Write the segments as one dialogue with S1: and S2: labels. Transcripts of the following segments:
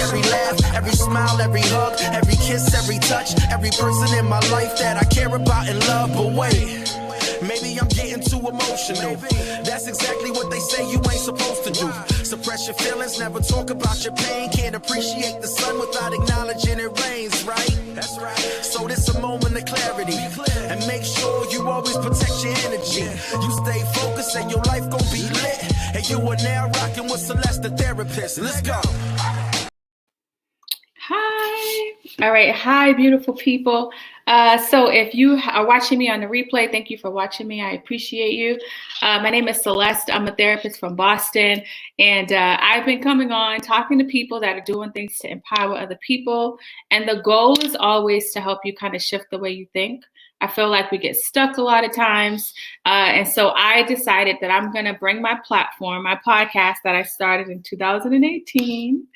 S1: every laugh, every smile, every hug, every kiss, every touch, every person in my life that I care about and love. But wait, maybe I'm getting too emotional. That's exactly what they say you ain't supposed to do. Suppress your feelings, never talk about your pain. Can't appreciate the sun without acknowledging it rains, right? That's right. So this a moment of clarity. And make sure you always protect your energy. You stay focused and your life gon' be lit. And you are now rocking with Celeste, the therapist. Let's go.
S2: Hi. All right. Hi, beautiful people. So if you are watching me on the replay, thank you for watching me. I appreciate you. My name is Celeste. I'm a therapist from Boston. And I've been coming on talking to people that are doing things to empower other people. And the goal is always to help you kind of shift the way you think. I feel like we get stuck a lot of times. And so I decided that I'm going to bring my platform, my podcast that I started in 2018.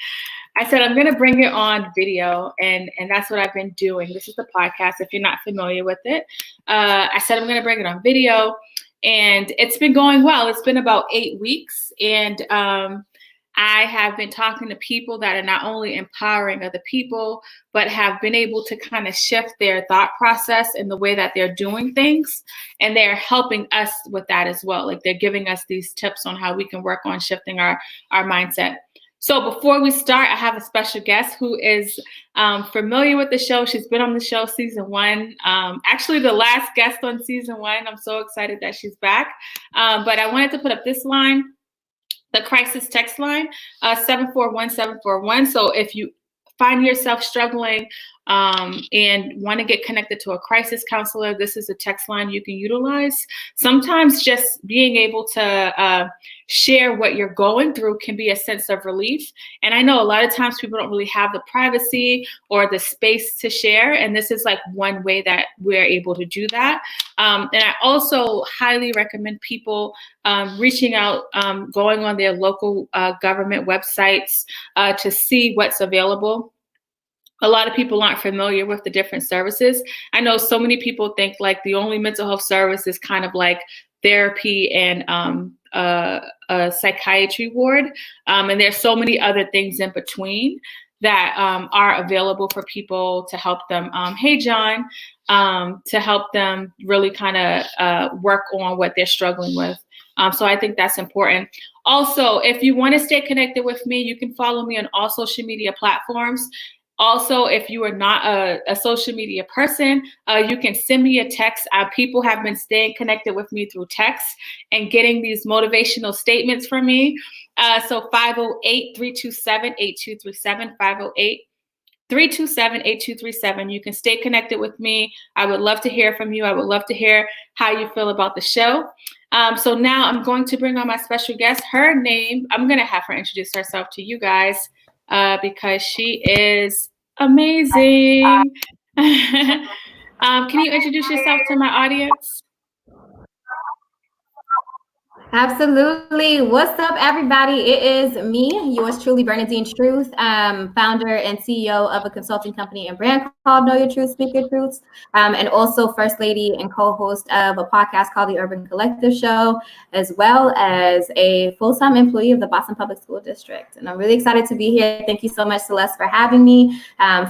S2: I said, I'm going to bring it on video, and that's what I've been doing. This is the podcast, if you're not familiar with it. I said, I'm going to bring it on video, and it's been going well. It's been about 8 weeks, and I have been talking to people that are not only empowering other people, but have been able to kind of shift their thought process in the way that they're doing things. And they're helping us with that as well. Like they're giving us these tips on how we can work on shifting our mindset. So before we start, I have a special guest who is familiar with the show. She's been on the show season 1. Actually, the last guest on season 1. I'm so excited that she's back. But I wanted to put up this line, the crisis text line, 741-741. So if you find yourself struggling and want to get connected to a crisis counselor, this is a text line you can utilize. Sometimes just being able to share what you're going through can be a sense of relief. And I know a lot of times people don't really have the privacy or the space to share. And this is like one way that we're able to do that. And I also highly recommend people reaching out, going on their local government websites to see what's available. A lot of people aren't familiar with the different services. I know so many people think like the only mental health service is kind of like therapy and a psychiatry ward. And there's so many other things in between that are available for people to help them. Hey, John, to help them really kind of work on what they're struggling with. So I think that's important. Also, if you want to stay connected with me, you can follow me on all social media platforms. Also, if you are not a social media person, you can send me a text. People have been staying connected with me through text and getting these motivational statements from me. So 508-327-8237, 508-327-8237. You can stay connected with me. I would love to hear from you. I would love to hear how you feel about the show. So now I'm going to bring on my special guest. Her name, I'm going to have her introduce herself to you guys because she is amazing. Can you introduce yourself to my audience?
S3: Absolutely. What's up, everybody? It is me, yours truly, Bernadine Truth, founder and CEO of a consulting company and brand called Know Your Truth, Speak Your Truths, and also first lady and co-host of a podcast called The Urban Collective Show, as well as a full-time employee of the Boston Public School District. And I'm really excited to be here. Thank you so much, Celeste, for having me.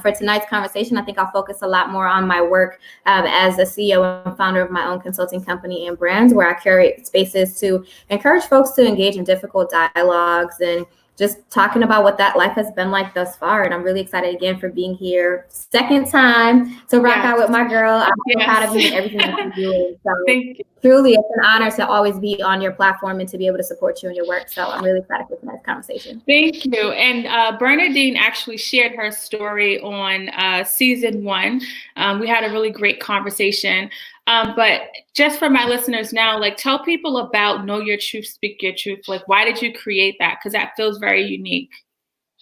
S3: For tonight's conversation, I think I'll focus a lot more on my work as a CEO and founder of my own consulting company and brands, where I curate spaces to encourage folks to engage in difficult dialogues and just talking about what that life has been like thus far. And I'm really excited again for being here, second time to rock out with my girl. I'm so proud of you and everything that you're doing. So
S2: Thank you.
S3: Truly, it's an honor to always be on your platform and to be able to support you in your work. So I'm really excited for tonight's conversation.
S2: Thank you. And Bernadine actually shared her story on season 1. We had a really great conversation. But just for my listeners now, like tell people about Know Your Truth, Speak Your Truth. Like, why did you create that? Because that feels very unique.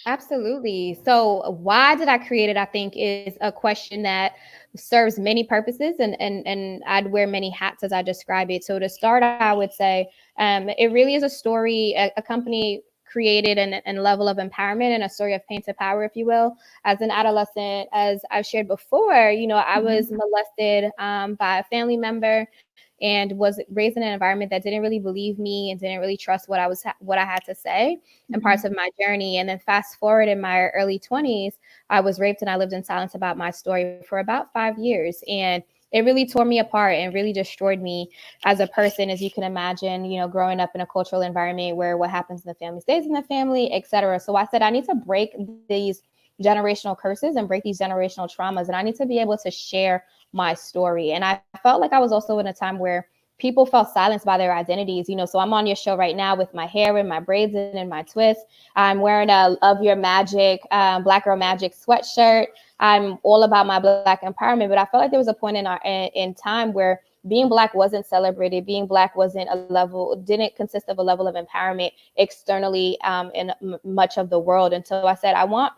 S4: Absolutely. So why did I create it, I think, is a question that serves many purposes, and I'd wear many hats as I describe it. So to start, I would say it really is a story, a company created and level of empowerment and a story of pain to power, if you will. As an adolescent, as I've shared before, I was molested by a family member. and was raised in an environment that didn't really believe me and didn't really trust what I had to say and parts of my journey. And then fast forward in my early 20s, I was raped and I lived in silence about my story for about 5 years. And it really tore me apart and really destroyed me as a person, as you can imagine, you know, growing up in a cultural environment where what happens in the family stays in the family, et cetera. So I said, I need to break these generational curses and break these generational traumas. And I need to be able to share my story. And I felt like I was also in a time where people felt silenced by their identities, you know. So I'm on your show right now with my hair and my braids and my twists. I'm wearing a Love Your Magic, Black Girl Magic sweatshirt. I'm all about my Black empowerment, but I felt like there was a point in time where being Black wasn't celebrated. Being Black didn't consist of a level of empowerment externally in much of the world. And so I said, I want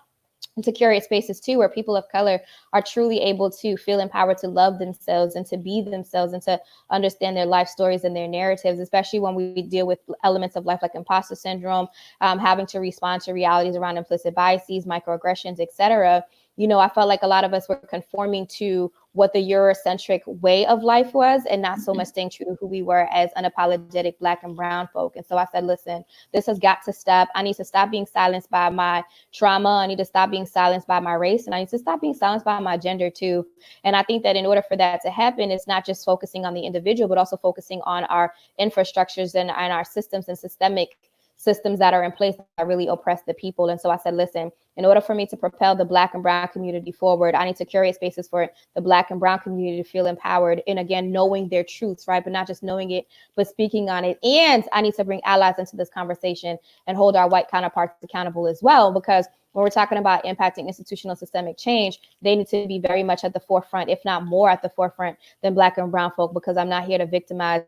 S4: to curate spaces too, where people of color are truly able to feel empowered to love themselves and to be themselves and to understand their life stories and their narratives, especially when we deal with elements of life like imposter syndrome, having to respond to realities around implicit biases, microaggressions, et cetera. You know, I felt like a lot of us were conforming to what the Eurocentric way of life was and not so much staying true to who we were as unapologetic Black and brown folk. And so I said, listen, this has got to stop. I need to stop being silenced by my trauma. I need to stop being silenced by my race. And I need to stop being silenced by my gender too. And I think that in order for that to happen, it's not just focusing on the individual, but also focusing on our infrastructures and our systems and systemic systems that are in place that really oppress the people. And so I said, listen, in order for me to propel the Black and brown community forward, I need to curate spaces for the Black and brown community to feel empowered. And again, knowing their truths, right? But not just knowing it, but speaking on it. And I need to bring allies into this conversation and hold our white counterparts accountable as well, because when we're talking about impacting institutional systemic change, they need to be very much at the forefront, if not more at the forefront than Black and brown folk, because I'm not here to victimize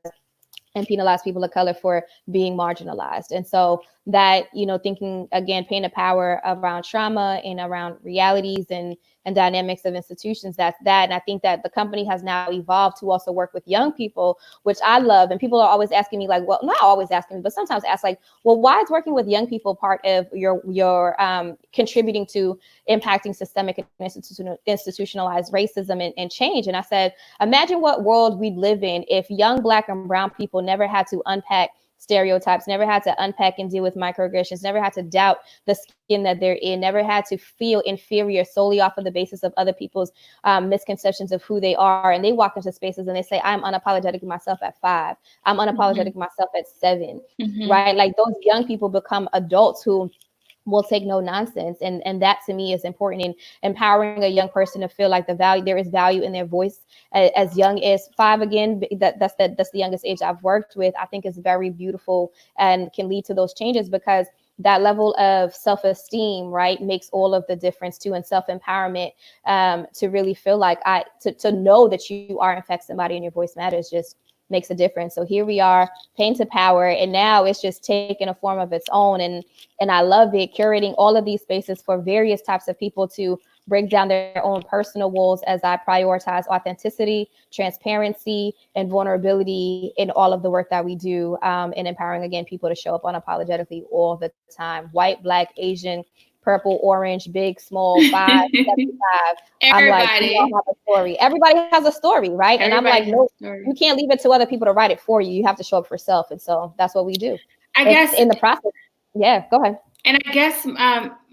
S4: and penalize people of color for being marginalized. And so that, you know, thinking again, paying the power around trauma and around realities and dynamics of institutions, that's that. And I think that the company has now evolved to also work with young people, which I love. And people are always asking me like, well, not always asking me, but sometimes ask like, well, why is working with young people part of your contributing to impacting systemic and institutionalized racism and change? And I said, imagine what world we'd live in if young Black and brown people never had to unpack stereotypes, never had to unpack and deal with microaggressions, never had to doubt the skin that they're in, never had to feel inferior solely off of the basis of other people's misconceptions of who they are. And they walk into spaces and they say, I'm unapologetic myself at 5. I'm unapologetic myself at 7, right? Like those young people become adults who will take no nonsense. And that to me is important in empowering a young person to feel like there is value in their voice as young as 5. Again, that's the youngest age I've worked with. I think is very beautiful and can lead to those changes, because that level of self-esteem, right, makes all of the difference too, and self-empowerment to really feel like to know that you are in fact somebody and your voice matters just makes a difference. So here we are, Pain to Power, and now it's just taking a form of its own. And I love it, curating all of these spaces for various types of people to break down their own personal walls as I prioritize authenticity, transparency, and vulnerability in all of the work that we do, in empowering, again, people to show up unapologetically all the time. White, Black, Asian, purple, orange, big, small, 5, 75. I'm like, we all have a story. Everybody has a story, right? And I'm like, no, you can't leave it to other people to write it for you. You have to show up for self. And so that's what we do.
S2: I guess
S4: in the process. Yeah, go ahead.
S2: And I guess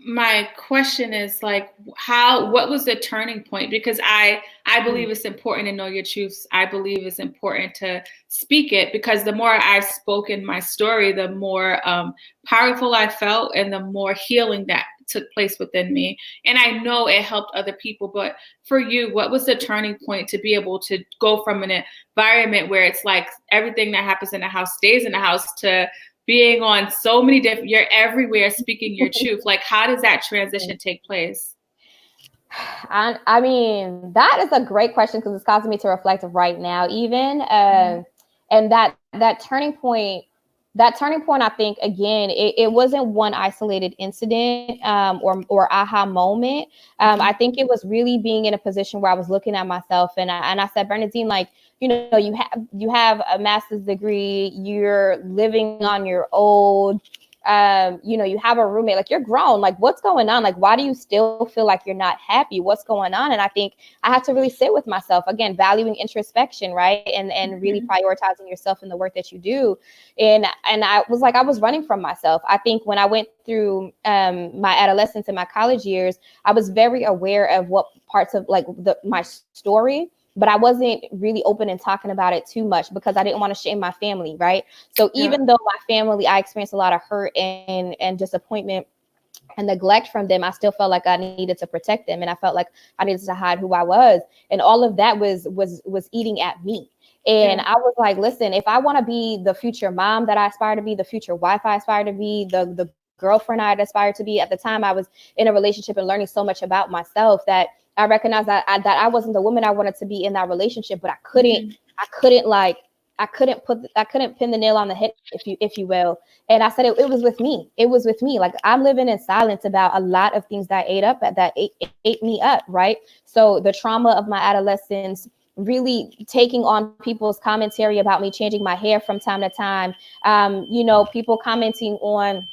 S2: my question is like, what was the turning point? Because I believe it's important to know your truths. I believe it's important to speak it, because the more I've spoken my story, the more powerful I felt and the more healing that took place within me. And I know it helped other people. But for you, what was the turning point to be able to go from an environment where it's like everything that happens in the house stays in the house to being on so many different, you're everywhere speaking your truth? Like, how does that transition take place?
S4: I mean, that is a great question, because it's causing me to reflect right now, even. And that turning point, I think, again, it wasn't one isolated incident or aha moment. I think it was really being in a position where I was looking at myself and I said, Bernadine, like, you know, you have a master's degree, you're living on your own, you know, you have a roommate, like you're grown, like what's going on? Like, why do you still feel like you're not happy? What's going on? And I think I had to really sit with myself, again, valuing introspection, right? And really prioritizing yourself in the work that you do. And I was like, I was running from myself. I think when I went through my adolescence and my college years, I was very aware of what parts of like my story, but I wasn't really open and talking about it too much because I didn't want to shame my family, right? So even though my family, I experienced a lot of hurt and disappointment and neglect from them, I still felt like I needed to protect them, and I felt like I needed to hide who I was, and all of that was eating at me. And I was like, listen, if I want to be the future mom that I aspire to be, the future wife I aspire to be, the girlfriend I aspired to be, at the time I was in a relationship and learning so much about myself that I recognized that I wasn't the woman I wanted to be in that relationship, but I couldn't pin the nail on the head, if you will. And I said, it was with me. It was with me. Like, I'm living in silence about a lot of things that ate me up. Right. So the trauma of my adolescence, really taking on people's commentary about me changing my hair from time to time, you know, people commenting on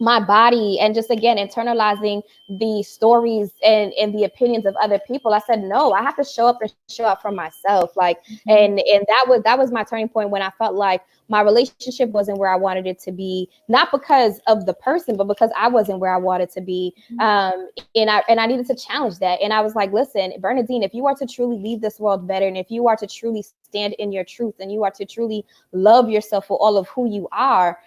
S4: my body, and just again internalizing the stories and the opinions of other people. I said, no, I have to show up and show up for myself. Like, and that was my turning point, when I felt like my relationship wasn't where I wanted it to be, not because of the person, but because I wasn't where I wanted to be. And I needed to challenge that. And I was like, listen, Bernadine, if you are to truly leave this world better, and if you are to truly stand in your truth, and you are to truly love yourself for all of who you are,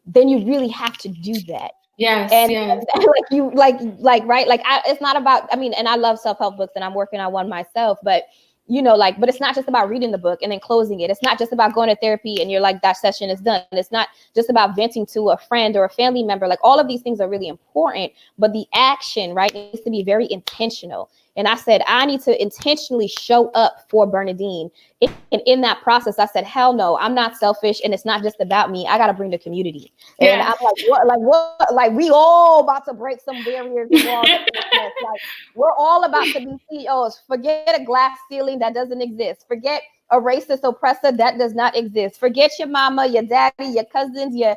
S4: then you really have to do that.
S2: Yes.
S4: And like you, like, right. Like, it's not about, I mean, and I love self-help books and I'm working on one myself, but you know, like, but it's not just about reading the book and then closing it. It's not just about going to therapy and you're like, that session is done. It's not just about venting to a friend or a family member. Like, all of these things are really important, but the action, right, needs to be very intentional. And I said, I need to intentionally show up for Bernadine. And in that process, I said, hell no, I'm not selfish. And it's not just about me. I got to bring the community. And I'm like, what? Like, we all about to break some barriers and walls. Like, we're all about to be CEOs. Forget a glass ceiling that doesn't exist. Forget a racist oppressor that does not exist. Forget your mama, your daddy, your cousins, your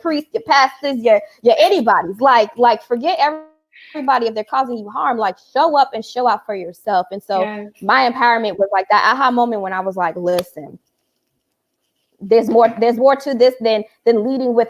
S4: priests, your pastors, your anybody's. Like, forget everybody if they're causing you harm. Like, show up and show out for yourself. And so my empowerment was like that aha moment when I was like, listen, there's more to this than leading with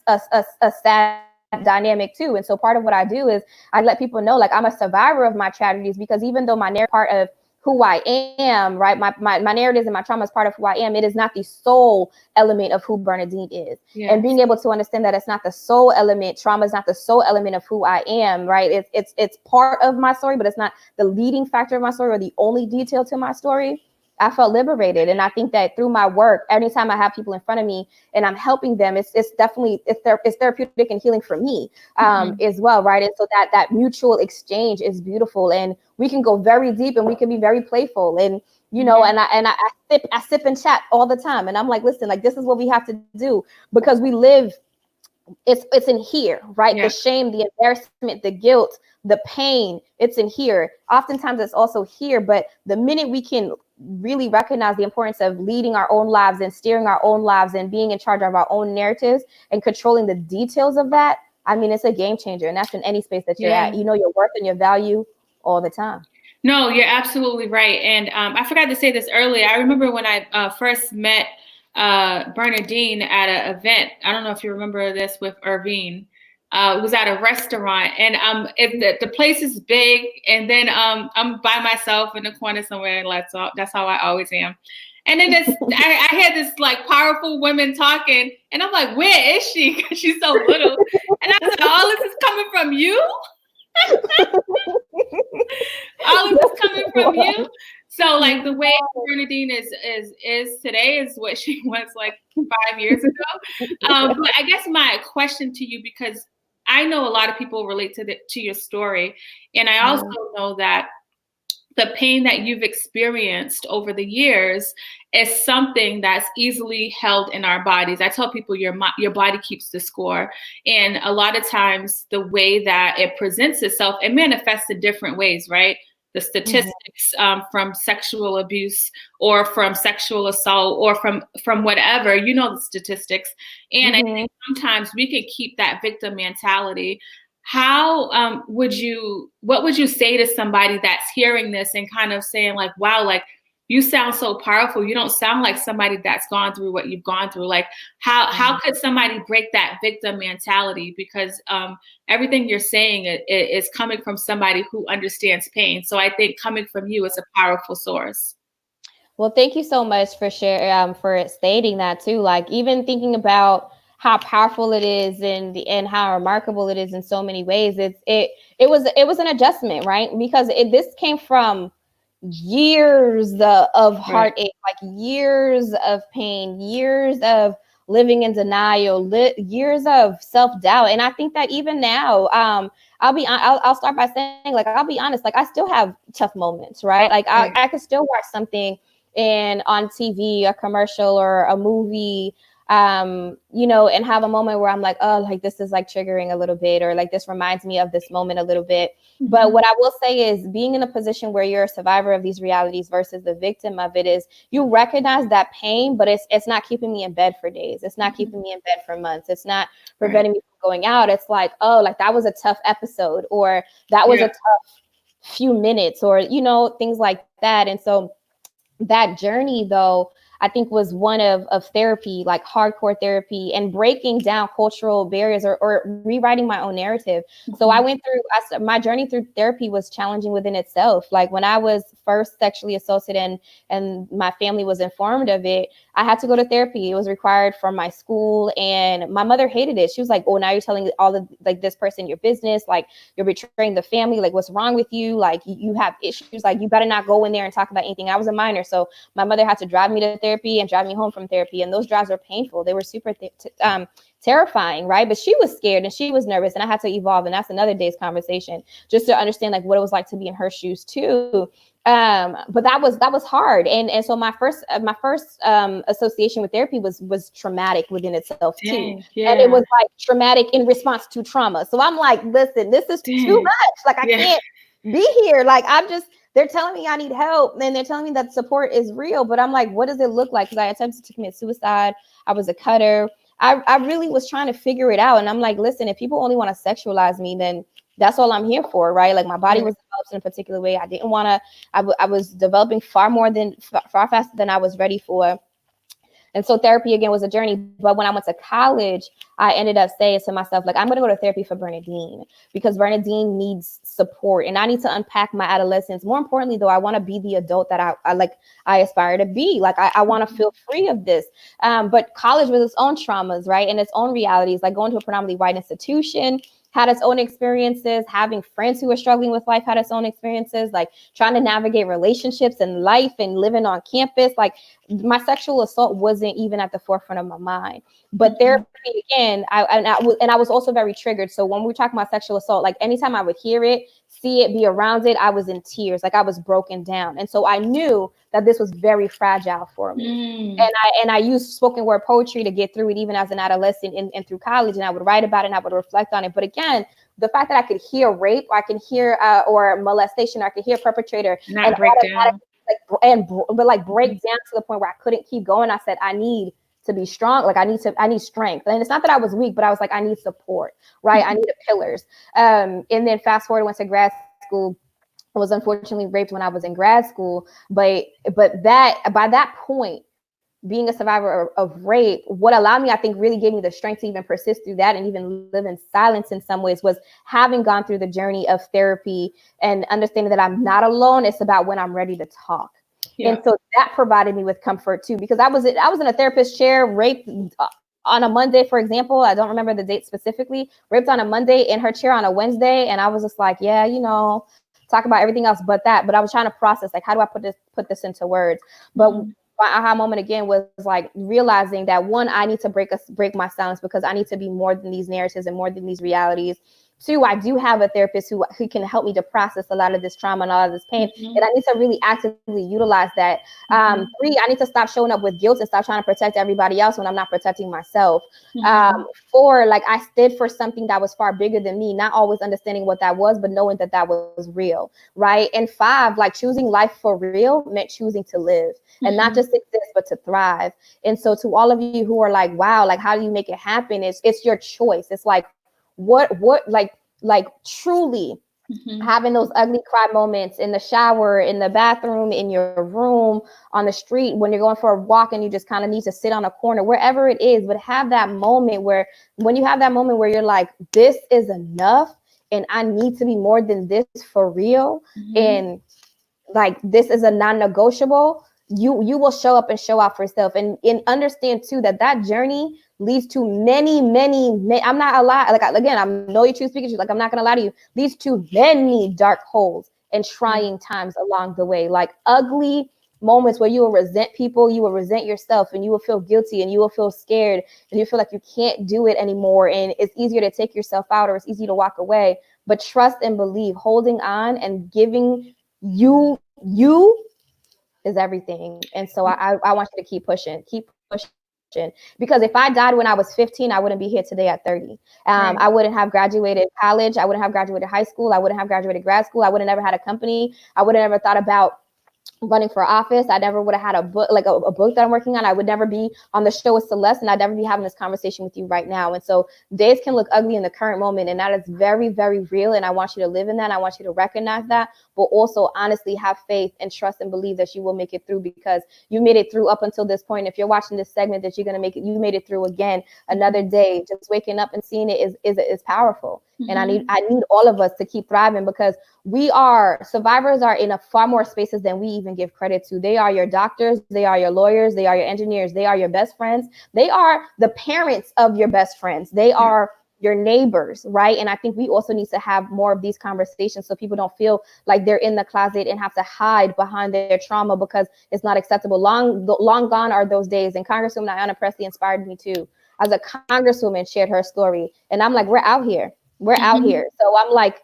S4: a sad dynamic too. And so part of what I do is I let people know, like, I'm a survivor of my tragedies, because even though my narrative part of who I am, right, my narratives and my trauma is part of who I am, it is not the sole element of who Bernadine is. And being able to understand that it's not the sole element, trauma is not the sole element of who I am, right? It's part of my story, but it's not the leading factor of my story or the only detail to my story. I felt liberated. And I think that through my work, anytime I have people in front of me and I'm helping them, it's definitely, it's therapeutic and healing for me as well, right? And so that mutual exchange is beautiful, and we can go very deep and we can be very playful, and you know, and I sip and chat all the time, and I'm like, listen, like, this is what we have to do, because we live, it's in here, right? The shame, the embarrassment, the guilt, the pain, it's in here. Oftentimes it's also here, but the minute we can really recognize the importance of leading our own lives and steering our own lives and being in charge of our own narratives and controlling the details of that, I mean, it's a game changer. And that's in any space that you're at. You know your worth and your value all the time.
S2: No, you're absolutely right. And I forgot to say this earlier. I remember when I first met Bernadine at an event. I don't know if you remember this, with Irvine. It was at a restaurant, and the place is big, and then I'm by myself in the corner somewhere, and that's how I always am. And then I had this like powerful woman talking, and I'm like, where is she? Because she's so little. And I said, all this is coming from you? All of this coming from you? So like the way Bernadine is today is what she was like 5 years ago. But I guess my question to you, because I know a lot of people relate to your story, and I also know that the pain that you've experienced over the years is something that's easily held in our bodies. I tell people your body keeps the score. And a lot of times the way that it presents itself, it manifests in different ways, right? the statistics from sexual abuse or from sexual assault or from whatever, you know, the statistics. And I think sometimes we can keep that victim mentality. How what would you say to somebody that's hearing this and kind of saying like, wow, like, you sound so powerful. You don't sound like somebody that's gone through what you've gone through. Like, how could somebody break that victim mentality? Because everything you're saying is coming from somebody who understands pain. So I think coming from you is a powerful source.
S4: Well, thank you so much for for stating that too. Like, even thinking about how powerful it is and how remarkable it is in so many ways. It was an adjustment, right? Because this came from years of heartache, like years of pain, years of living in denial, years of self-doubt. And I think that even now, I'll start by saying, like, I'll be honest, like, I still have tough moments, right? Like, I could still watch something on TV, a commercial or a movie, you know, and have a moment where I'm like, oh, like, this is like triggering a little bit, or like, this reminds me of this moment a little bit. But what I will say is, being in a position where you're a survivor of these realities versus the victim of it, is you recognize that pain, but it's not keeping me in bed for days. It's not keeping me in bed for months. It's not preventing me from going out. It's like, oh, like, that was a tough episode, or that was a tough few minutes, or, you know, things like that. And so that journey, though, I think was one of therapy, like hardcore therapy, and breaking down cultural barriers, or rewriting my own narrative. So I went through, my journey through therapy was challenging within itself. Like, when I was first sexually assaulted and my family was informed of it, I had to go to therapy. It was required from my school, and my mother hated it. She was like, oh, now you're telling all of, like, this person your business, like, you're betraying the family, like, what's wrong with you? Like, you have issues, like, you better not go in there and talk about anything. I was a minor, so my mother had to drive me to therapy and drive me home from therapy, and those drives were painful. They were super terrifying, right? But she was scared and she was nervous, and I had to evolve, and that's another day's conversation, just to understand, like, what it was like to be in her shoes too. But that was hard, and so my first association with therapy was traumatic within itself too. And it was like traumatic in response to trauma. So I'm like, listen, this is too much. Like, I can't be here. Like, they're telling me I need help, and they're telling me that support is real, but I'm like, what does it look like? Because I attempted to commit suicide. I was a cutter. I really was trying to figure it out. And I'm like, listen, if people only want to sexualize me, then that's all I'm here for, right? Like, my body was developed in a particular way. I didn't want to, I was developing far faster than I was ready for. And so therapy, again, was a journey. But when I went to college, I ended up saying to myself, like, I'm going to go to therapy for Bernadine, because Bernadine needs support, and I need to unpack my adolescence. More importantly, though, I want to be the adult that I aspire to be. Like, I want to feel free of this. But college with its own traumas, right? And its own realities, like going to a predominantly white institution, had its own experiences. Having friends who were struggling with life had its own experiences, like trying to navigate relationships and life and living on campus. Like, my sexual assault wasn't even at the forefront of my mind. But therapy, again, I was also very triggered. So when we talk about sexual assault, like, anytime I would hear it, see it, be around it, I was in tears, like, I was broken down. And so I knew that this was very fragile for me. And I used spoken word poetry to get through it, even as an adolescent and through college. And I would write about it and I would reflect on it. But again, the fact that I could hear rape, or I can hear or molestation, or I could hear perpetrator, and break down, break down to the point where I couldn't keep going. I said, I need to be strong. Like, I need strength. And it's not that I was weak, but I was like, I need support, right? I needed pillars. And then fast forward, went to grad school. I was unfortunately raped when I was in grad school. But that, by that point, being a survivor of rape, what allowed me, I think, really gave me the strength to even persist through that and even live in silence in some ways, was having gone through the journey of therapy and understanding that I'm not alone. It's about when I'm ready to talk. And so that provided me with comfort too, because I was in a therapist chair, raped on a Monday, for example. I don't remember the date specifically. Raped on a Monday, in her chair on a Wednesday, and I was just like, yeah, you know, talk about everything else but that. But I was trying to process, like, how do I put this into words? But my aha moment again was like realizing that, one, I need to break my silence, because I need to be more than these narratives and more than these realities. 2, I do have a therapist who can help me to process a lot of this trauma and all of this pain.
S2: Mm-hmm.
S4: And I need to really actively utilize that. 3, I need to stop showing up with guilt and stop trying to protect everybody else when I'm not protecting myself. 4, like I stood for something that was far bigger than me, not always understanding what that was, but knowing that that was real, right? And 5, like choosing life for real meant choosing to live and not just exist, but to thrive. And so to all of you who are like, wow, like how do you make it happen? It's your choice. It's like, what like truly having those ugly cry moments in the shower, in the bathroom, in your room, on the street, when you're going for a walk and you just kind of need to sit on a corner, wherever it is, but have that moment where, when you have that moment where you're like, this is enough and I need to be more than this for real. And like, this is a non-negotiable. You will show up and show out for yourself, and understand too that journey leads to many. I'm not a lie. Like, again, I know you choose speakers. Like, I'm not gonna lie to you. Leads to many dark holes and trying times along the way. Like ugly moments where you will resent people, you will resent yourself, and you will feel guilty, and you will feel scared, and you feel like you can't do it anymore. And it's easier to take yourself out, or it's easy to walk away. But trust and believe, holding on and giving you is everything. And so I want you to keep pushing, because if I died when I was 15, I wouldn't be here today at 30. I wouldn't have graduated college. I wouldn't have graduated high school. I wouldn't have graduated grad school. I would have never had a company. I would have never thought about running for office. I never would have had a book, like a book that I'm working on. I would never be on the show with Celeste, and I'd never be having this conversation with you right now. And so days can look ugly in the current moment, and that is very, very real. And I want you to live in that. And I want you to recognize that, but also honestly have faith and trust and believe that you will make it through, because you made it through up until this point. If you're watching this segment, that you're going to make it, you made it through again, another day. Just waking up and seeing it is powerful. And I need all of us to keep thriving, because survivors are in a far more spaces than we even give credit to. They are your doctors, they are your lawyers, they are your engineers, they are your best friends, they are the parents of your best friends, they are your neighbors, right? And I think we also need to have more of these conversations so people don't feel like they're in the closet and have to hide behind their trauma because it's not acceptable. Long gone are those days. And Congresswoman Ayanna Pressley inspired me too. As a congresswoman, shared her story, and I'm like, we're out here. We're out here. So I'm like,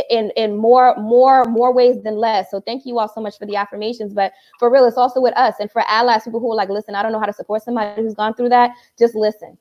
S4: in more ways than less. So thank you all so much for the affirmations. But for real, it's also with us. And for allies, people who are like, listen, I don't know how to support somebody who's gone through that. Just listen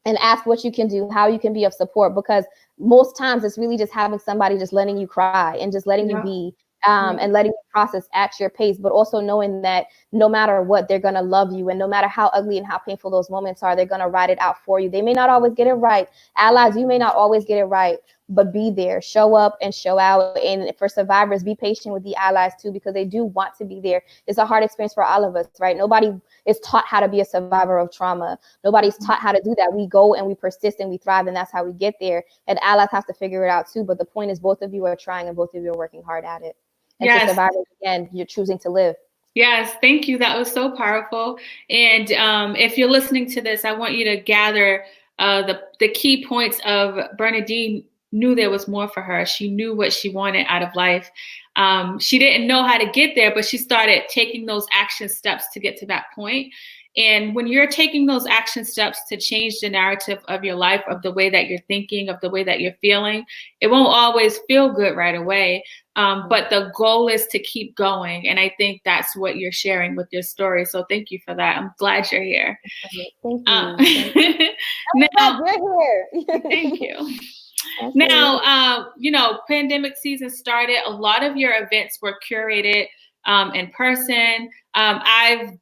S4: and ask what you can do, how you can be of support. Because most times it's really just having somebody just letting you cry and just letting you be. And letting you process at your pace, but also knowing that no matter what, they're going to love you. And no matter how ugly and how painful those moments are, they're going to ride it out for you. They may not always get it right. Allies, you may not always get it right, but be there, show up and show out. And for survivors, be patient with the allies too, because they do want to be there. It's a hard experience for all of us, right? Nobody is taught how to be a survivor of trauma. Nobody's taught how to do that. We go and we persist and we thrive, and that's how we get there. And allies have to figure it out too. But the point is, both of you are trying and both of you are working hard at it. And to survivors, again, you're choosing to live.
S2: Yes, thank you. That was so powerful. And if you're listening to this, I want you to gather the key points of Bernadine knew there was more for her. She knew what she wanted out of life. She didn't know how to get there, but she started taking those action steps to get to that point. And when you're taking those action steps to change the narrative of your life, of the way that you're thinking, of the way that you're feeling, it won't always feel good right away. But the goal is to keep going. And I think that's what you're sharing with your story. So thank you for that. I'm glad you're here.
S4: Thank you.
S2: Now,
S4: you're here.
S2: Thank you.
S4: Absolutely.
S2: Now, pandemic season started. A lot of your events were curated in person. I've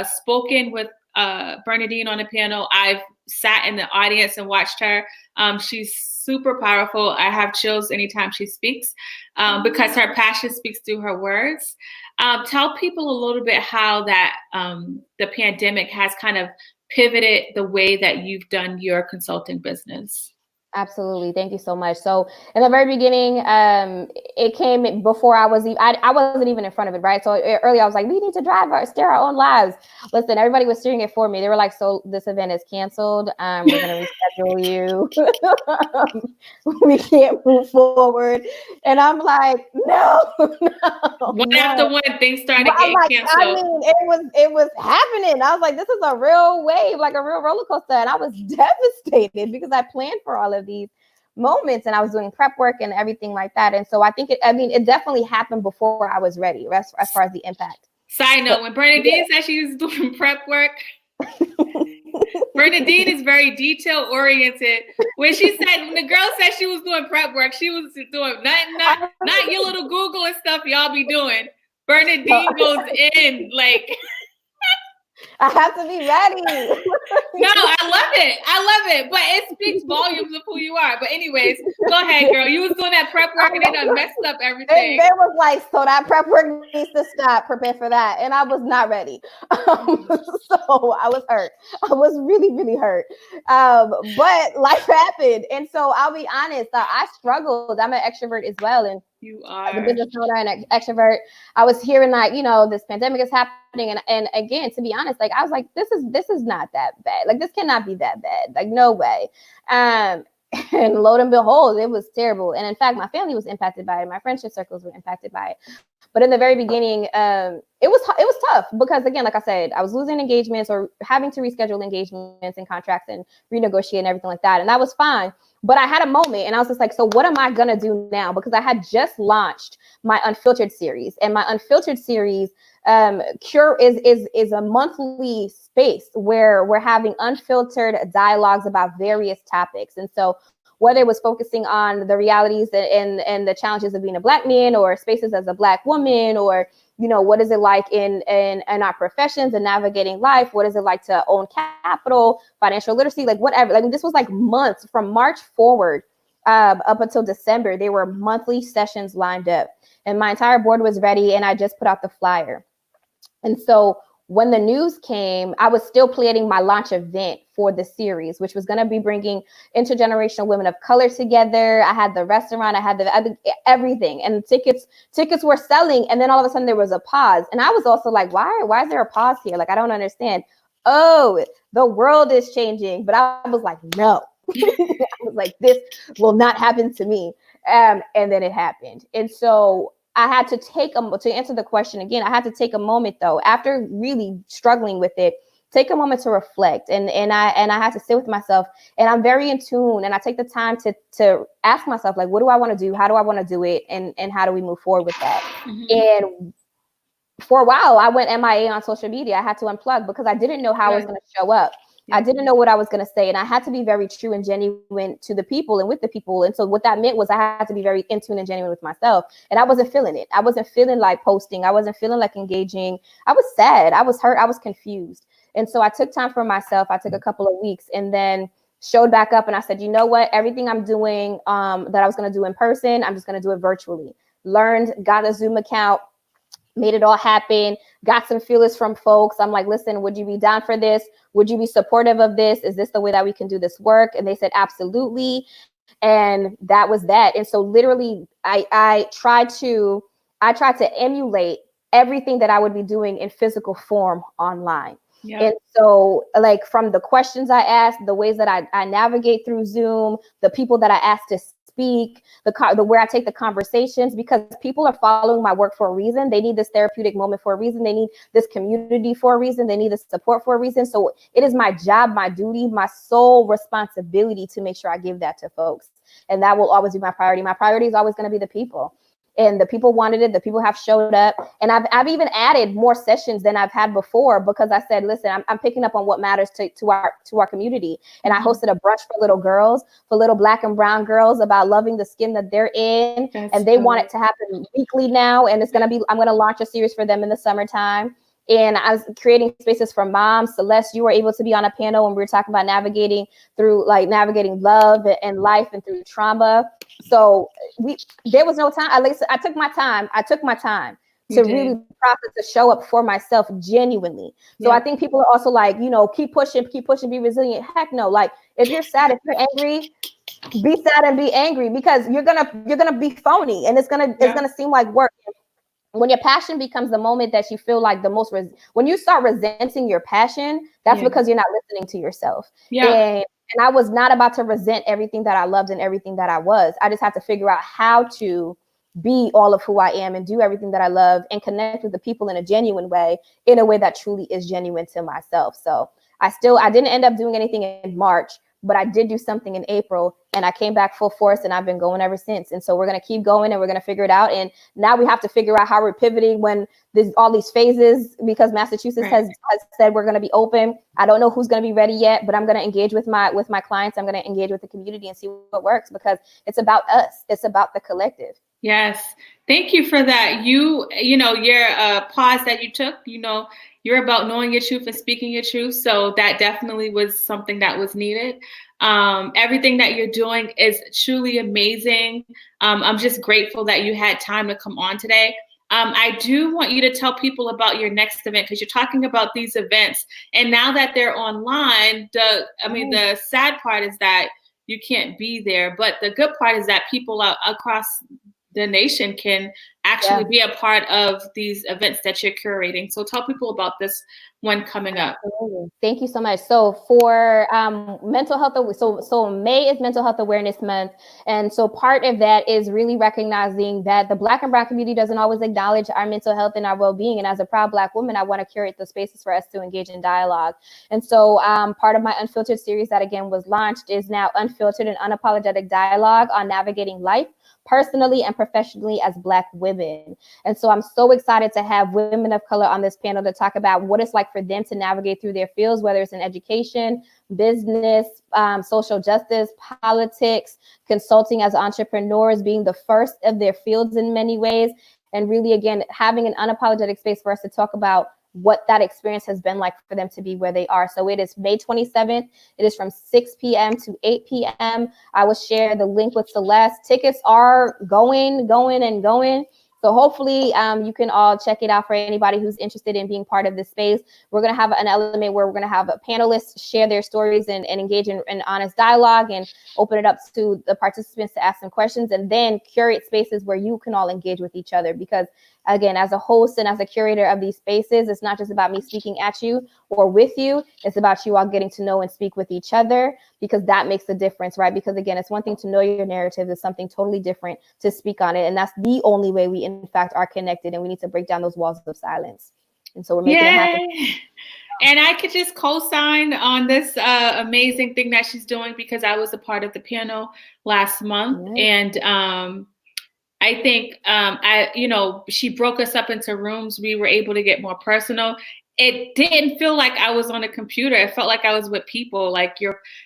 S2: spoken with Bernadine on a panel. I've sat in the audience and watched her. She's super powerful. I have chills anytime she speaks because her passion speaks through her words. Tell people a little bit how that the pandemic has kind of pivoted the way that you've done your consulting business.
S4: Absolutely. Thank you so much. So in the very beginning, it came before I wasn't even in front of it, right? So earlier I was like, we need to steer our own lives. Listen, everybody was steering it for me. They were like, so this event is canceled. We're going to reschedule you. We can't move forward. And I'm like, no.
S2: One after one, things started getting canceled.
S4: I mean, it was happening. I was like, this is a real wave, like a real roller coaster. And I was devastated because I planned for all of these. moments, and I was doing prep work and everything like that. And so I think it definitely happened before I was ready as far as the impact.
S2: Side note, when Bernadine said she was doing prep work, Bernadine is very detail oriented. When the girl said she was doing prep work, she was doing not your little Google and stuff y'all be doing. Bernadine goes in like
S4: I have to be ready.
S2: No, I love it. But it speaks volumes of who you are. But anyways, go ahead, girl. You was doing that prep work and they done messed up everything.
S4: It was like, so that prep work needs to stop. Prepare for that. And I was not ready. So I was hurt. I was really, really hurt. But life happened. And so I'll be honest, I struggled. I'm an extrovert as well. And
S2: you are
S4: as a business owner and an extrovert, I was hearing like, this pandemic is happening. And again, to be honest, like I was like, this is not that bad. Like this cannot be that bad. Like no way. And lo and behold, it was terrible. And in fact, my family was impacted by it. My friendship circles were impacted by it. But in the very beginning, it was tough because again, like I said, I was losing engagements or having to reschedule engagements and contracts and renegotiate and everything like that. And that was fine. But I had a moment and I was just like, so what am I going to do now? Because I had just launched my Unfiltered series, and my Unfiltered series Cure is a monthly space where we're having unfiltered dialogues about various topics. And so whether it was focusing on the realities and the challenges of being a Black man, or spaces as a Black woman, or what is it like in our professions and navigating life? What is it like to own capital, financial literacy, like whatever. Like this was like months from March forward up until December. There were monthly sessions lined up, and my entire board was ready, and I just put out the flyer. And so when the news came, I was still planning my launch event for the series, which was going to be bringing intergenerational women of color together. I had the restaurant, I had everything, and tickets were selling. And then all of a sudden there was a pause. And I was also like, why is there a pause here? Like, I don't understand. Oh, the world is changing. But I was like, no, I was like, this will not happen to me. And then it happened. And so I had to to answer the question again, I had to take a moment though, after really struggling with it, take a moment to reflect. And I had to sit with myself, and I'm very in tune, and I take the time to ask myself, like, what do I want to do? How do I want to do it? And how do we move forward with that? Mm-hmm. And for a while I went MIA on social media. I had to unplug because I didn't know how I was going to show up. I didn't know what I was going to say, and I had to be very true and genuine to the people and with the people. And so what that meant was I had to be very in tune and genuine with myself. And I wasn't feeling it. I wasn't feeling like posting. I wasn't feeling like engaging. I was sad. I was hurt. I was confused. And so I took time for myself. I took a couple of weeks and then showed back up, and I said, you know what? Everything I'm doing that I was going to do in person, I'm just going to do it virtually. Learned, got a Zoom account, made it all happen, got some feelers from folks. I'm like, listen, would you be down for this? Would you be supportive of this? Is this the way that we can do this work? And they said, absolutely. And that was that. And so literally I tried to emulate everything that I would be doing in physical form online. Yep. And so like from the questions I asked, the ways that I navigate through Zoom, the people that I asked to speak, the where I take the conversations, because people are following my work for a reason. They need this therapeutic moment for a reason. They need this community for a reason. They need this support for a reason. So it is my job, my duty, my sole responsibility to make sure I give that to folks. And that will always be my priority. My priority is always going to be the people. And the people wanted it. The people have showed up. And I've even added more sessions than I've had before, because I said, listen, I'm picking up on what matters to our community. And I hosted a brunch for little girls, for little Black and brown girls, about loving the skin that they're in. And they want it to happen weekly now. And I'm going to launch a series for them in the summertime. And I was creating spaces for moms. Celeste, you were able to be on a panel when we were talking about navigating love and life and through trauma. So there was no time. I took my time. To really process, to show up for myself genuinely. So I think people are also like, keep pushing, be resilient. Heck no. Like if you're sad, if you're angry, be sad and be angry, because you're gonna be phony, and it's gonna seem like work. When your passion becomes the moment that you feel like the most, when you start resenting your passion, that's because you're not listening to yourself. And I was not about to resent everything that I loved and everything that I was. I just had to figure out how to be all of who I am and do everything that I love and connect with the people in a genuine way, in a way that truly is genuine to myself. So I didn't end up doing anything in March, but I did do something in April and I came back full force and I've been going ever since. And so we're going to keep going and we're going to figure it out. And now we have to figure out how we're pivoting when there's all these phases, because Massachusetts has said we're going to be open. I don't know who's going to be ready yet, but I'm going to engage with my clients. I'm going to engage with the community and see what works, because it's about us. It's about the collective.
S2: Yes. Thank you for that. You know, your pause that you took, you know, you're about knowing your truth and speaking your truth. So that definitely was something that was needed. Everything that you're doing is truly amazing. I'm just grateful that you had time to come on today. I do want you to tell people about your next event, because you're talking about these events. And now that they're online, the sad part is that you can't be there. But the good part is that people across the nation can actually be a part of these events that you're curating. So tell people about this one coming up.
S4: Absolutely. Thank you so much. So for mental health, so May is Mental Health Awareness Month. And so part of that is really recognizing that the Black and Brown community doesn't always acknowledge our mental health and our well-being. And as a proud Black woman, I want to curate the spaces for us to engage in dialogue. And so part of my Unfiltered series that again was launched is now Unfiltered and Unapologetic Dialogue on Navigating Life personally and professionally as Black women. And so I'm so excited to have women of color on this panel to talk about what it's like for them to navigate through their fields, whether it's in education, business, social justice, politics, consulting as entrepreneurs, being the first of their fields in many ways. And really, again, having an unapologetic space for us to talk about what that experience has been like for them to be where they are. So it is May 27th. It is from 6 p.m. to 8 p.m. I will share the link with Celeste. Tickets are going. So hopefully you can all check it out for anybody who's interested in being part of this space. We're going to have an element where we're going to have panelists share their stories and engage in honest dialogue and open it up to the participants to ask some questions, and then curate spaces where you can all engage with each other. Because again, as a host and as a curator of these spaces, it's not just about me speaking at you or with you. It's about you all getting to know and speak with each other, because that makes a difference, right? Because again, it's one thing to know your narrative. It's something totally different to speak on it. And that's the only way we, in fact, are connected. And we need to break down those walls of silence. And so we're making it happen.
S2: And I could just co-sign on this amazing thing that she's doing, because I was a part of the panel last month. And I think, she broke us up into rooms. We were able to get more personal. It didn't feel like I was on a computer. It felt like I was with people. Like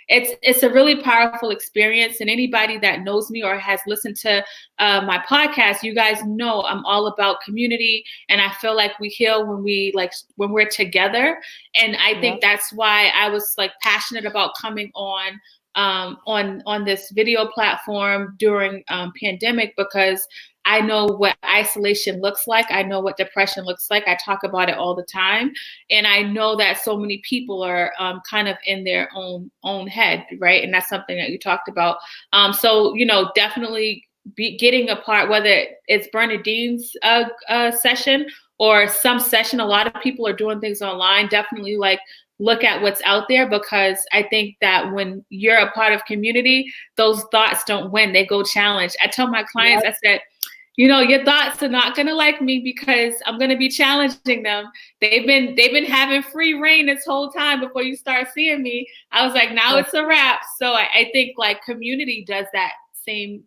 S2: it's a really powerful experience. And anybody that knows me or has listened to my podcast, you guys know I'm all about community. And I feel like we heal when we're together. And I think that's why I was passionate about coming on this video platform during pandemic, because I know what isolation looks like. I know what depression looks like. I talk about it all the time. And I know that so many people are kind of in their own head, right? And that's something that you talked about. So, definitely be getting a part, whether it's Bernadine's session or some session. A lot of people are doing things online. Definitely look at what's out there, because I think that when you're a part of community, those thoughts don't win, they go challenged. I tell my clients, I said, your thoughts are not going to like me, because I'm going to be challenging them. They've been having free reign this whole time before you start seeing me. I was like, now it's a wrap. So I think community has that same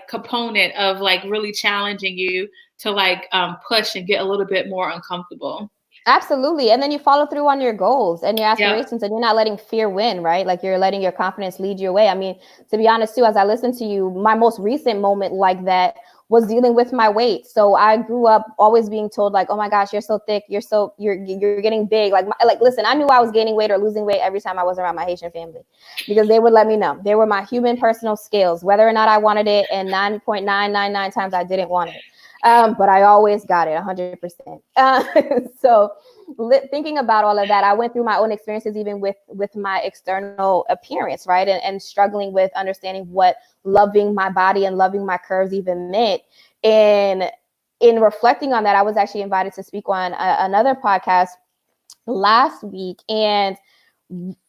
S2: component of really challenging you to push and get a little bit more uncomfortable.
S4: Absolutely. And then you follow through on your goals and your aspirations, and you're not letting fear win, right? Like you're letting your confidence lead your way. I mean, to be honest too, as I listen to you, my most recent moment like that was dealing with my weight. So I grew up always being told oh my gosh, you're so thick. You're getting big. Listen, I knew I was gaining weight or losing weight every time I was around my Haitian family, because they would let me know. They were my human personal scales, whether or not I wanted it. And 9.999 times I didn't want it. But I always got it 100%. So thinking about all of that, I went through my own experiences, even with my external appearance, right? And struggling with understanding what loving my body and loving my curves even meant. And in reflecting on that, I was actually invited to speak on another podcast last week. And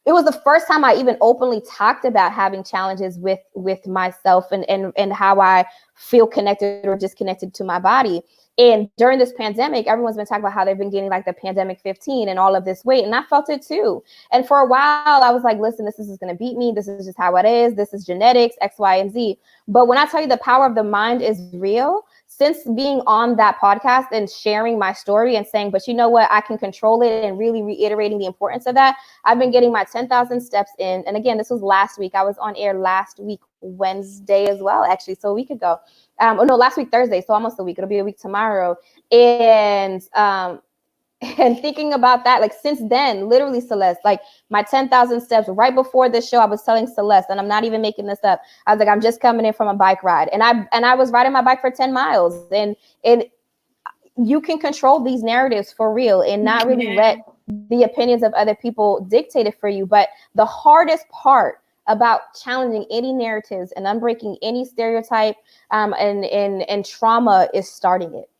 S4: it it was the first time I even openly talked about having challenges with myself and how I feel connected or disconnected to my body. And during this pandemic, everyone's been talking about how they've been getting like the pandemic 15 and all of this weight. And I felt it too. And for a while, I was like, listen, this is going to beat me. This is just how it is. This is genetics, X, Y, and Z. But when I tell you the power of the mind is real, since being on that podcast and sharing my story and saying, but you know what, I can control it, and really reiterating the importance of that, I've been getting my 10,000 steps in. And again, this was last week. I was on air last week, Wednesday as well, actually. So a week ago. Last week, Thursday. So almost a week. It'll be a week tomorrow. And thinking about that, like since then, literally, Celeste, like my 10,000 steps right before this show, I was telling Celeste, and I'm not even making this up. I was like, I'm just coming in from a bike ride, and I was riding my bike for 10 miles, and you can control these narratives for real and not really let the opinions of other people dictate it for you. But the hardest part about challenging any narratives and unbreaking any stereotype and trauma is starting it.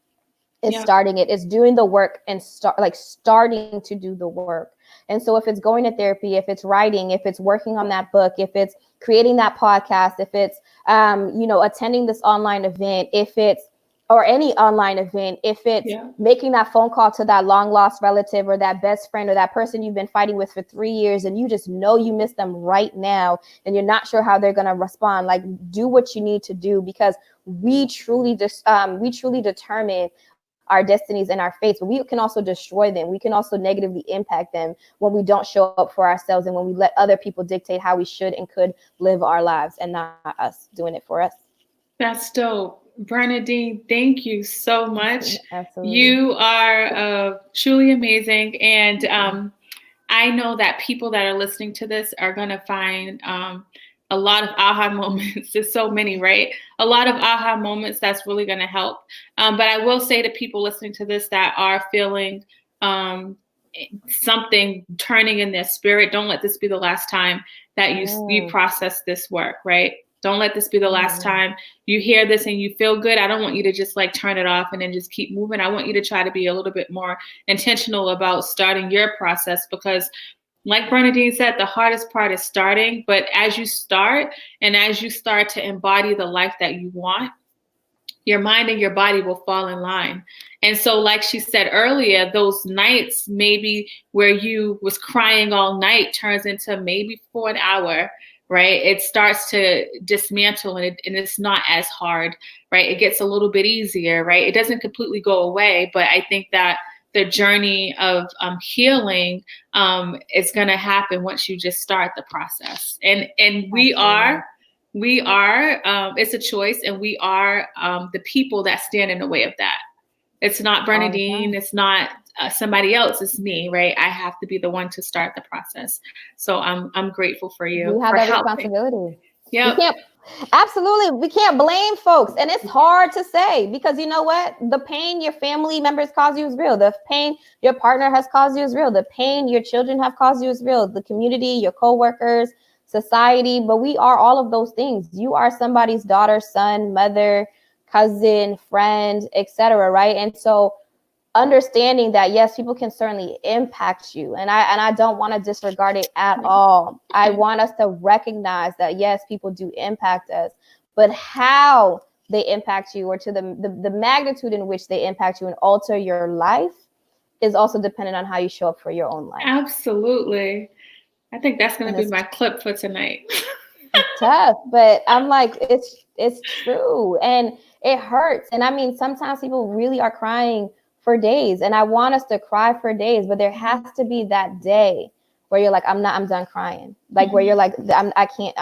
S4: Starting it. It's doing the work and starting to do the work. And so if it's going to therapy, if it's writing, if it's working on that book, if it's creating that podcast, if it's attending this online event, if it's or any online event, if it's making that phone call to that long lost relative or that best friend or that person you've been fighting with for 3 years and you just know you miss them right now and you're not sure how they're going to respond, like do what you need to do, because we truly determine our destinies and our fates, but we can also destroy them. We can also negatively impact them when we don't show up for ourselves and when we let other people dictate how we should and could live our lives and not us doing it for us.
S2: That's dope. Bernadine, thank you so much.
S4: Absolutely.
S2: You are truly amazing. And I know that people that are listening to this are going to find a lot of aha moments. There's so many, right? A lot of aha moments that's really going to help. But I will say to people listening to this that are feeling something turning in their spirit, don't let this be the last time that you process this work, right? Don't let this be the last time you hear this and you feel good. I don't want you to just like turn it off and then just keep moving. I want you to try to be a little bit more intentional about starting your process, because like Bernadine said, the hardest part is starting. But as you start and as you start to embody the life that you want, your mind and your body will fall in line. And so like she said earlier, those nights maybe where you was crying all night turns into maybe for an hour, right? It starts to dismantle and it's not as hard, right? It gets a little bit easier, right? It doesn't completely go away, but I think that the journey of healing is going to happen once you just start the process. And we are, it's a choice, and we are the people that stand in the way of that. It's not Bernadine, it's not somebody else, it's me, right? I have to be the one to start the process. So I'm grateful for you.
S4: We have that responsibility.
S2: Yeah.
S4: Absolutely. We can't blame folks. And it's hard to say, because you know what? The pain your family members cause you is real. The pain your partner has caused you is real. The pain your children have caused you is real. The community, your coworkers, society. But we are all of those things. You are somebody's daughter, son, mother, cousin, friend, etc. Right? And so understanding that, yes, people can certainly impact you. And I don't want to disregard it at all. I want us to recognize that, yes, people do impact us, but how they impact you, or to the magnitude in which they impact you and alter your life, is also dependent on how you show up for your own life.
S2: Absolutely. I think that's going to be my clip for tonight.
S4: It's tough, but I'm like, it's true. And it hurts. And I mean, sometimes people really are crying for days, and I want us to cry for days, but there has to be that day where you're like, I'm done crying. Like where you're like, I'm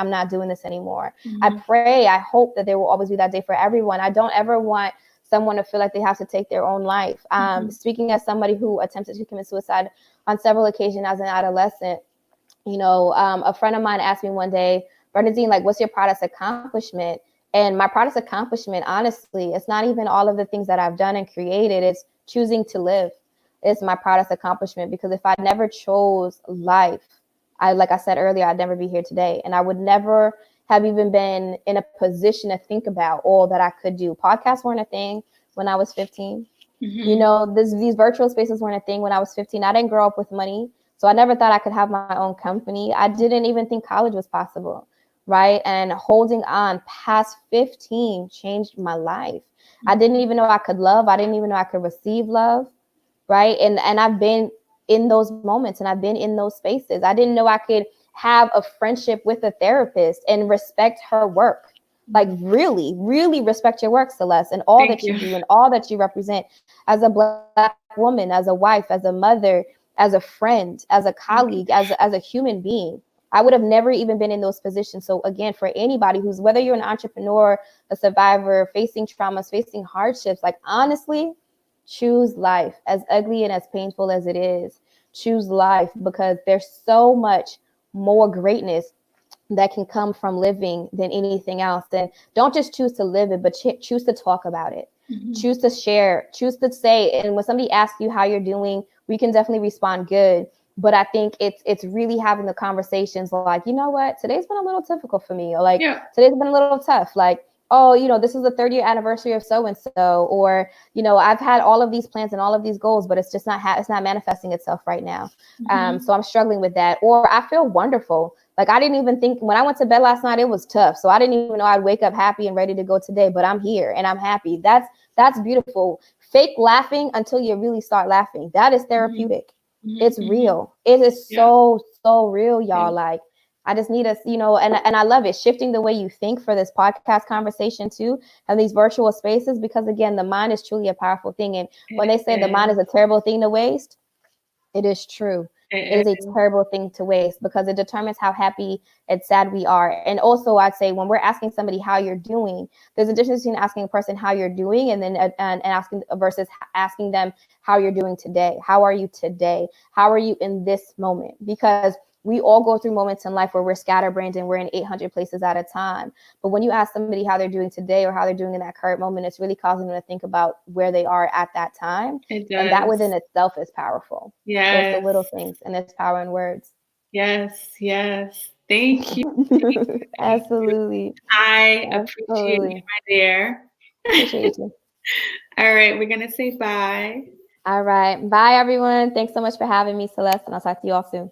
S4: not doing this anymore. I hope that there will always be that day for everyone. I don't ever want someone to feel like they have to take their own life. Speaking as somebody who attempted to commit suicide on several occasions as an adolescent, a friend of mine asked me one day, Bernadine, like, what's your proudest accomplishment? And my proudest accomplishment, honestly, it's not even all of the things that I've done and created. It's choosing to live. It's my proudest accomplishment, because if I never chose life, like I said earlier, I'd never be here today. And I would never have even been in a position to think about all that I could do. Podcasts weren't a thing when I was 15. These virtual spaces weren't a thing when I was 15. I didn't grow up with money. So I never thought I could have my own company. I didn't even think college was possible, right? And holding on past 15 changed my life. I didn't even know I could love. I didn't even know I could receive love, right? And I've been in those moments and I've been in those spaces. I didn't know I could have a friendship with a therapist and respect her work. Like really, really respect your work, Celeste, and all that you do and all that you represent as a Black woman, as a wife, as a mother, as a friend, as a colleague, as a human being. I would have never even been in those positions. So again, for anybody who's, whether you're an entrepreneur, a survivor, facing traumas, facing hardships, like honestly, choose life, as ugly and as painful as it is. Choose life, because there's so much more greatness that can come from living than anything else. And don't just choose to live it, but choose to talk about it. Choose to share, choose to say. And when somebody asks you how you're doing, we can definitely respond good. But I think it's really having the conversations like, you know what, today's been a little difficult for me. Or like, today's been a little tough. Like, oh, you know, this is the 30-year anniversary of so-and-so, or, you know, I've had all of these plans and all of these goals, but it's just not, it's not manifesting itself right now. So I'm struggling with that. Or I feel wonderful. Like I didn't even think, when I went to bed last night, it was tough. So I didn't even know I'd wake up happy and ready to go today, but I'm here and I'm happy. That's beautiful. Fake laughing until you really start laughing. That is therapeutic. It's real. It is so real, y'all. Like, I just need us, you know, and I love it. Shifting the way you think for this podcast conversation too, and these virtual spaces, because again, the mind is truly a powerful thing. And when they say the mind is a terrible thing to waste, it is true. It is a terrible thing to waste, because it determines how happy and sad we are. And also I'd say when we're asking somebody how you're doing, there's a difference between asking a person how you're doing and then and asking versus asking them how you're doing today. How are you today? How are you in this moment? Because we all go through moments in life where we're scatterbrained and we're in 800 places at a time. But when you ask somebody how they're doing today or how they're doing in that current moment, it's really causing them to think about where they are at that time. And that within itself is powerful.
S2: Yes.
S4: So it's the little things, and there's power in words.
S2: Yes. Thank you.
S4: Absolutely.
S2: I appreciate you, my dear.
S4: Appreciate you.
S2: All right, we're going to say bye.
S4: All right. Bye, everyone. Thanks so much for having me, Celeste, and I'll talk to you all soon.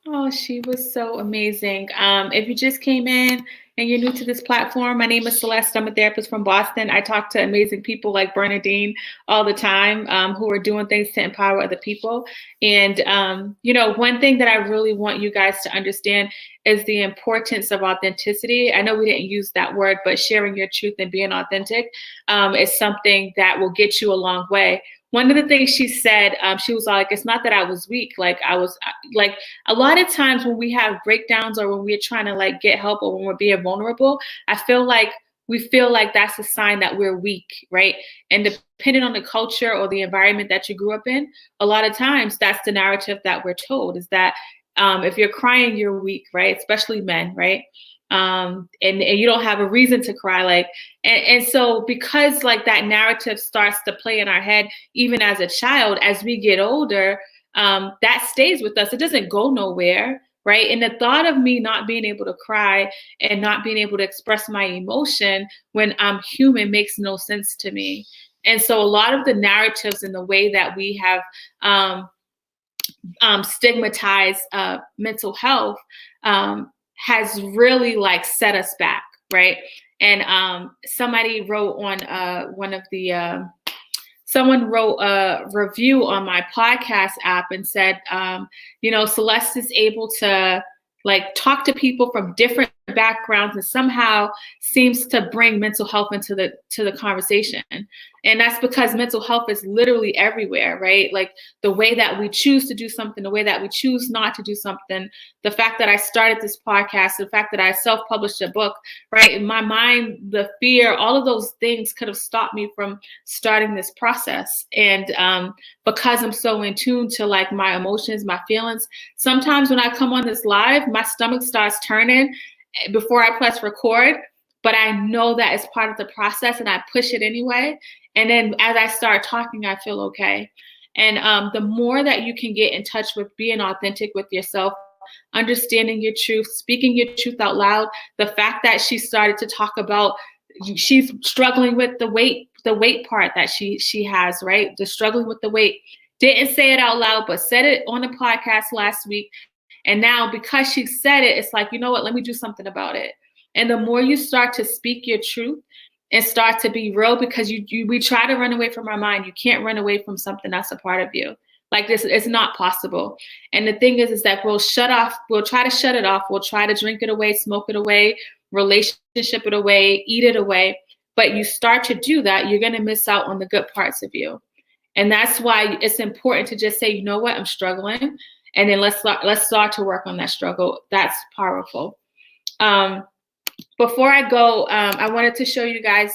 S2: Oh, she was so amazing. If you just came in and you're new to this platform, my name is Celeste. I'm a therapist from Boston. I talk to amazing people like Bernadine all the time, who are doing things to empower other people. And, you know, one thing that I really want you guys to understand is the importance of authenticity. I know we didn't use that word, but sharing your truth and being authentic is something that will get you a long way. One of the things she said, she was like, it's not that I was weak. Like I was like, a lot of times when we have breakdowns or when we're trying to like get help or when we're being vulnerable, I feel like we feel like that's a sign that we're weak, right? And depending on the culture or the environment that you grew up in, a lot of times that's the narrative that we're told, is that if you're crying, you're weak, right? Especially men, right? And you don't have a reason to cry, like, and so because like that narrative starts to play in our head, even as a child, as we get older, that stays with us. It doesn't go nowhere, right? And the thought of me not being able to cry and not being able to express my emotion when I'm human makes no sense to me. And so a lot of the narratives and the way that we have stigmatized mental health has really like set us back, right? And somebody wrote on someone wrote a review on my podcast app and said, you know, Celeste is able to like talk to people from different backgrounds and somehow seems to bring mental health into the conversation. And that's because mental health is literally everywhere, right? Like the way that we choose to do something, the way that we choose not to do something, the fact that I started this podcast, the fact that I self-published a book, right? In my mind, the fear, all of those things could have stopped me from starting this process. And because I'm so in tune to like my emotions, my feelings, sometimes when I come on this live, my stomach starts turning before I press record, but I know that it's part of the process and I push it anyway. And then as I start talking, I feel okay. And the more that you can get in touch with being authentic with yourself, understanding your truth, speaking your truth out loud, the fact that she started to talk about she's struggling with the weight part that she has, right? The struggling with the weight. didn't say it out loud, but said it on the podcast last week. And now because she said it, it's like, you know what, let me do something about it. And the more you start to speak your truth and start to be real, because we try to run away from our mind. You can't run away from something that's a part of you. Like this, it's not possible. And the thing is that we'll try to shut it off. We'll try to drink it away, smoke it away, relationship it away, eat it away. But you start to do that, you're going to miss out on the good parts of you. And that's why it's important to just say, you know what, I'm struggling. And then let's start to work on that struggle. That's powerful. Before I go, I wanted to show you guys,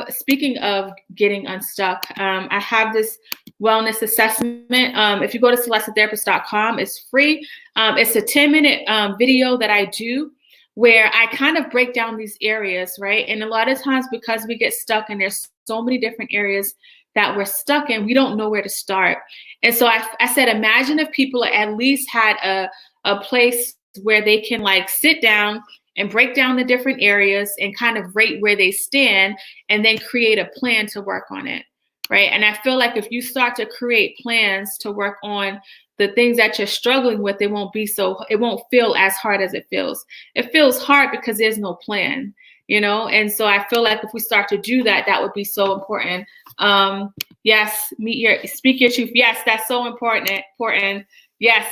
S2: speaking of getting unstuck, I have this wellness assessment. If you go to celestetherapist.com, it's free. It's a 10-minute video that I do where I kind of break down these areas, right? And a lot of times because we get stuck and there's so many different areas that we're stuck in, we don't know where to start. And so I said, imagine if people at least had a place where they can like sit down and break down the different areas and kind of rate where they stand and then create a plan to work on it, right? And I feel like if you start to create plans to work on the things that you're struggling with, it won't feel as hard as it feels. It feels hard because there's no plan, you know? And so I feel like if we start to do that, that would be so important. Yes, speak your truth. Yes, that's so important. Yes.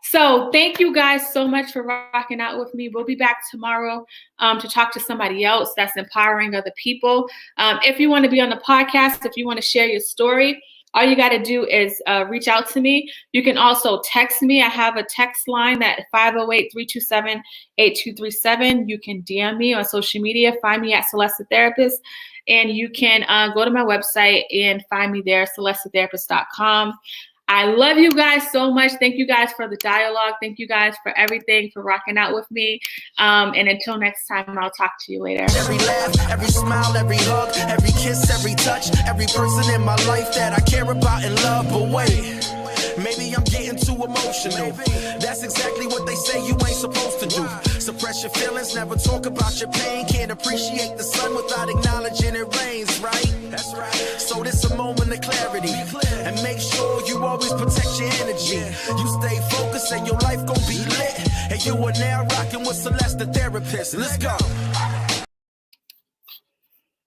S2: So thank you guys so much for rocking out with me. We'll be back tomorrow to talk to somebody else that's empowering other people. If you want to be on the podcast, if you want to share your story, all you got to do is reach out to me. You can also text me. I have a text line at 508-327-8237. You can DM me on social media. Find me at Celeste the Therapist. And you can go to my website and find me there, celestetherapist.com. I love you guys so much. Thank you guys for the dialogue. Thank you guys for everything, for rocking out with me. And until next time, I'll talk to you later.
S1: Every laugh, every smile, every hug, every kiss, every touch, every person in my life that I care about and love. But wait, maybe I'm getting too emotional. That's exactly what they say you ain't supposed to do. Suppress your feelings, never talk about your pain. Can't appreciate the sun without acknowledging it rains, right? That's right. So this a moment of clarity. And make sure you always protect your energy. You stay focused and your life gon' be lit. And you are now rocking with Celeste the Therapist. Let's go.